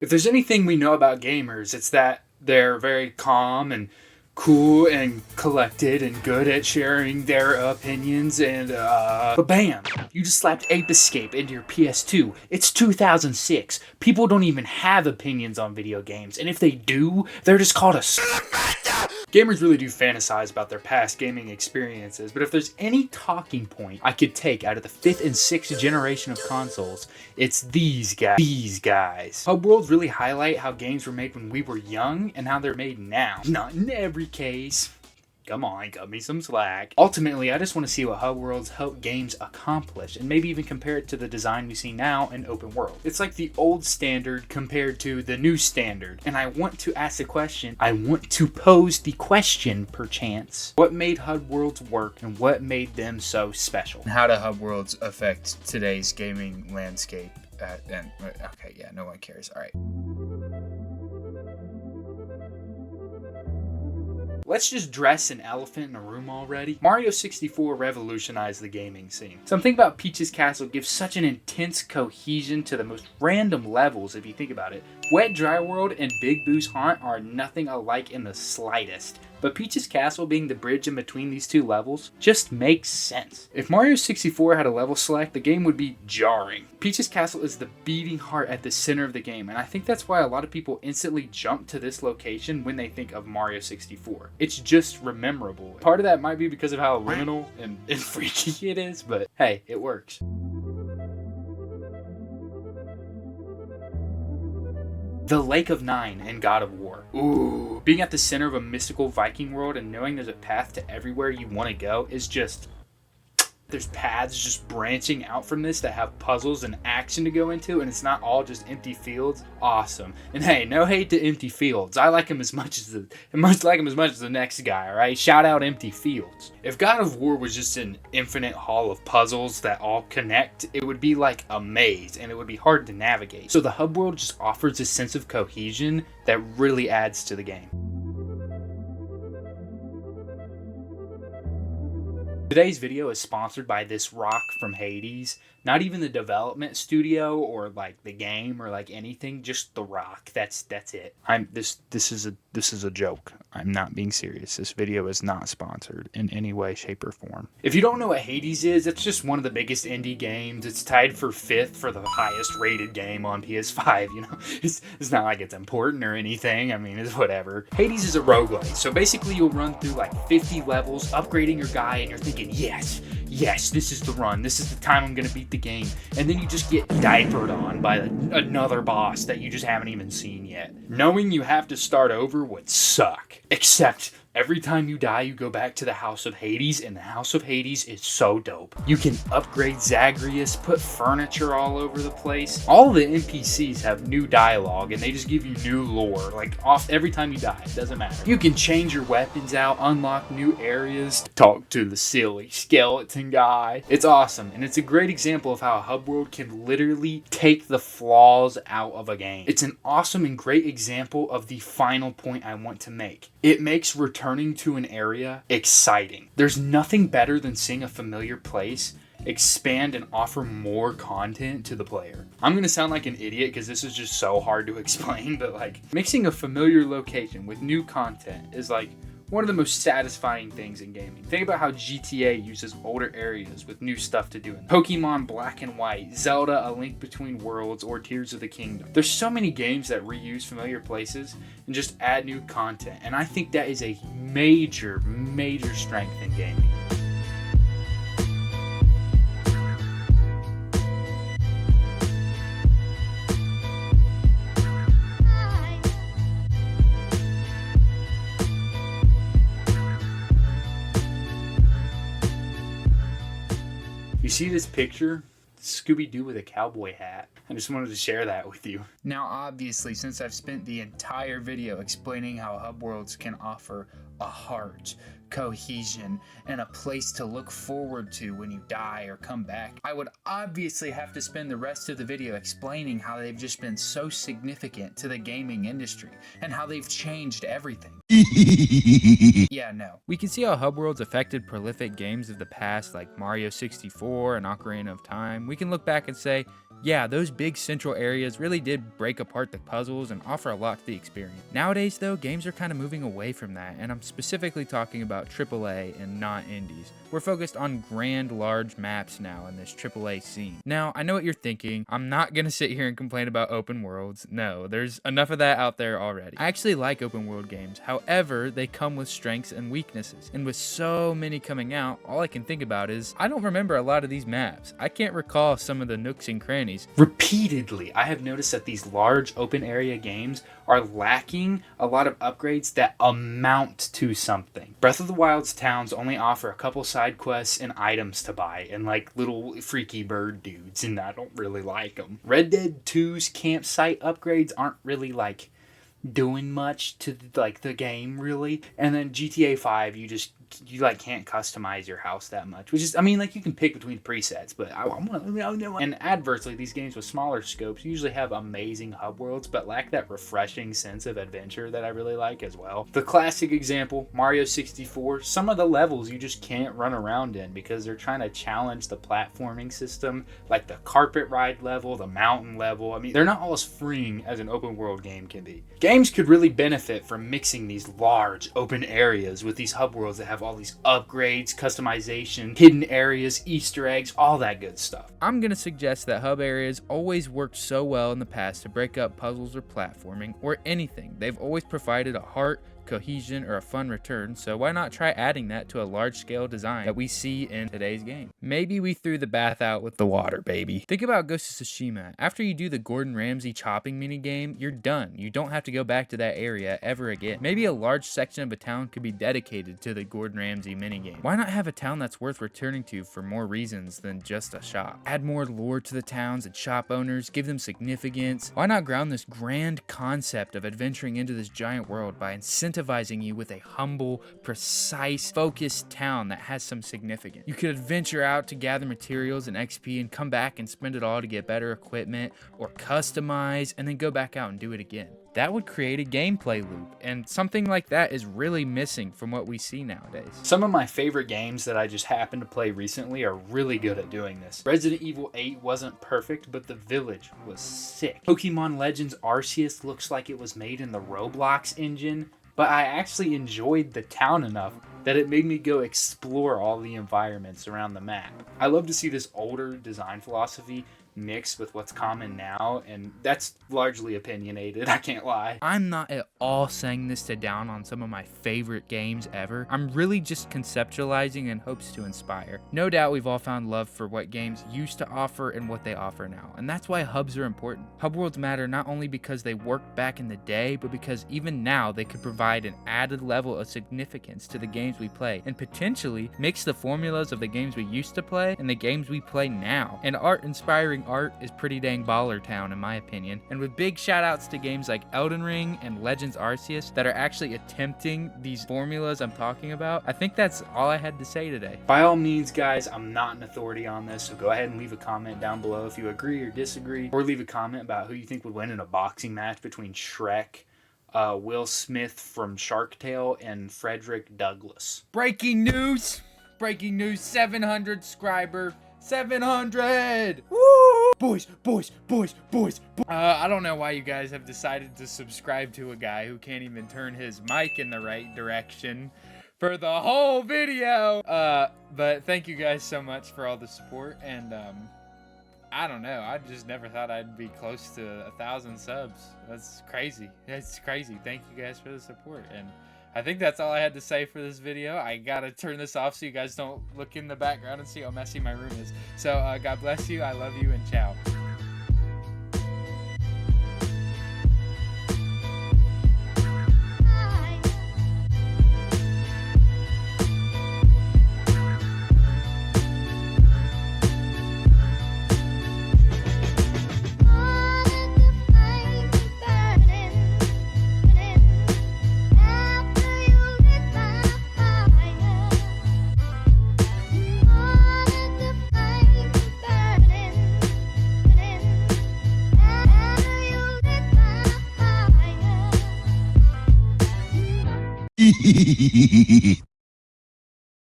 If there's anything we know about gamers, it's that they're very calm and cool and collected and good at sharing their opinions and but bam, you just slapped Ape Escape into your PS2. It's 2006. People don't even have opinions on video games, and if they do, they're just called a Gamers really do fantasize about their past gaming experiences, but if there's any talking point I could take out of the 5th and 6th generation of consoles, it's these guys. Hub worlds really highlight how games were made when we were young and how they're made now. Not in every case. Come on, cut me some slack. Ultimately, I just want to see what hub worlds help games accomplish, and maybe even compare it to the design we see now in open world. It's like the old standard compared to the new standard, and I want to ask the question, I want to pose the question, perchance. What made hub worlds work, and what made them so special? How do hub worlds affect today's gaming landscape? Okay, yeah, no one cares. All right. Let's just dress an elephant in a room already. Mario 64 revolutionized the gaming scene. Something about Peach's Castle gives such an intense cohesion to the most random levels if you think about it. Wet Dry World and Big Boo's Haunt are nothing alike in the slightest. But Peach's Castle being the bridge in between these two levels just makes sense. If Mario 64 had a level select, the game would be jarring. Peach's Castle is the beating heart at the center of the game, and I think that's why a lot of people instantly jump to this location when they think of Mario 64. It's just memorable. Part of that might be because of how liminal and freaky it is, but hey, it works. The Lake of Nine in God of War. Ooh. Being at the center of a mystical Viking world and knowing there's a path to everywhere you want to go is just... There's paths just branching out from this that have puzzles and action to go into, and it's not all just empty fields. Awesome. And hey, no hate to empty fields. I like him as much as the next guy, alright? Shout out Empty Fields. If God of War was just an infinite hall of puzzles that all connect, it would be like a maze, and it would be hard to navigate. So the hub world just offers a sense of cohesion that really adds to the game. Today's video is sponsored by this rock from Hades. Not even the development studio or like the game or like anything, just the rock. That's it. This is a joke. I'm not being serious. This video is not sponsored in any way, shape, or form. If you don't know what Hades is, it's just one of the biggest indie games. It's tied for 5th for the highest rated game on PS5, you know. It's not like it's important or anything. I mean, it's whatever. Hades is a roguelike. So basically you'll run through like 50 levels, upgrading your guy, and you're thinking, yes, this is the run. This is the time I'm going to beat the game. And then you just get diapered on by another boss that you just haven't even seen yet. Knowing you have to start over would suck. Except every time you die, you go back to the House of Hades, and the House of Hades is so dope. You can upgrade Zagreus, put furniture all over the place. All the NPCs have new dialogue, and they just give you new lore, like off every time you die. It doesn't matter. You can change your weapons out, unlock new areas, talk to the silly skeleton guy. It's awesome, and it's a great example of how a hub world can literally take the flaws out of a game. It's an awesome and great example of the final point I want to make. It makes returning to an area exciting. There's nothing better than seeing a familiar place expand and offer more content to the player. I'm gonna sound like an idiot because this is just so hard to explain, but like mixing a familiar location with new content is like one of the most satisfying things in gaming. Think about how GTA uses older areas with new stuff to do in them. Pokemon Black and White, Zelda A Link Between Worlds, or Tears of the Kingdom. There's so many games that reuse familiar places and just add new content, and I think that is a major strength in gaming. You see this picture? Scooby-Doo with a cowboy hat. I just wanted to share that with you. Now, obviously, since I've spent the entire video explaining how hub worlds can offer a heart, cohesion, and a place to look forward to when you die or come back. I would obviously have to spend the rest of the video explaining how they've just been so significant to the gaming industry and how they've changed everything. Yeah, no. We can see how hub worlds affected prolific games of the past like Mario 64 and Ocarina of Time. We can look back and say, yeah, those big central areas really did break apart the puzzles and offer a lot to the experience. Nowadays though, games are kind of moving away from that, and I'm specifically talking about AAA and not indies. We're focused on grand, large maps now in this AAA scene. Now, I know what you're thinking. I'm not gonna sit here and complain about open worlds. No, there's enough of that out there already. I actually like open world games. However, they come with strengths and weaknesses. And with so many coming out, all I can think about is, I don't remember a lot of these maps. I can't recall some of the nooks and crannies. Repeatedly, I have noticed that these large open area games are lacking a lot of upgrades that amount to something. Breath of the Wild's towns only offer a couple side quests and items to buy, and like little freaky bird dudes, and I don't really like them. Red Dead 2's campsite upgrades aren't really like doing much to like the game really, and then GTA 5 you like can't customize your house that much, which is, I mean, like you can pick between presets, but and adversely, these games with smaller scopes usually have amazing hub worlds but lack that refreshing sense of adventure that I really like as well. The classic example, Mario 64, some of the levels you just can't run around in because they're trying to challenge the platforming system, like the carpet ride level, the mountain level. I mean, they're not all as freeing as an open world game can be. Games could really benefit from mixing these large open areas with these hub worlds that have all these upgrades, customization, hidden areas, Easter eggs, all that good stuff. I'm gonna suggest that hub areas always worked so well in the past to break up puzzles or platforming or anything. They've always provided a heart, cohesion, or a fun return, so why not try adding that to a large-scale design that we see in today's game? Maybe we threw the bath out with the water, baby. Think about Ghost of Tsushima. After you do the Gordon Ramsay chopping minigame, you're done. You don't have to go back to that area ever again. Maybe a large section of a town could be dedicated to the Gordon Ramsay minigame. Why not have a town that's worth returning to for more reasons than just a shop? Add more lore to the towns and shop owners, give them significance. Why not ground this grand concept of adventuring into this giant world by incentivizing you with a humble, precise, focused town that has some significance? You could adventure out to gather materials and XP and come back and spend it all to get better equipment or customize and then go back out and do it again. That would create a gameplay loop, and something like that is really missing from what we see nowadays. Some of my favorite games that I just happened to play recently are really good at doing this. Resident Evil 8 wasn't perfect, but the village was sick. Pokemon Legends Arceus looks like it was made in the Roblox engine, but I actually enjoyed the town enough that it made me go explore all the environments around the map. I love to see this older design philosophy mixed with what's common now, and that's largely opinionated, I can't lie. I'm not at all saying this to down on some of my favorite games ever. I'm really just conceptualizing in hopes to inspire. No doubt we've all found love for what games used to offer and what they offer now, and that's why hubs are important. Hub worlds matter not only because they worked back in the day, but because even now they could provide an added level of significance to the games we play, and potentially mix the formulas of the games we used to play and the games we play now. And art-inspiring art is pretty dang baller town in my opinion. And with big shout outs to games like Elden Ring and Legends Arceus that are actually attempting these formulas I'm talking about, I think that's all I had to say today. By all means, guys, I'm not an authority on this, so go ahead and leave a comment down below if you agree or disagree, or leave a comment about who you think would win in a boxing match between Shrek, Will Smith from Shark Tale, and Frederick Douglass. Breaking news! 700 subscriber. 700! Woo! Boys. I don't know why you guys have decided to subscribe to a guy who can't even turn his mic in the right direction for the whole video. But thank you guys so much for all the support, and I don't know, I just never thought I'd be close to 1,000 subs. That's crazy. Thank you guys for the support, and I think that's all I had to say for this video. I gotta turn this off so you guys don't look in the background and see how messy my room is. So God bless you, I love you, and ciao.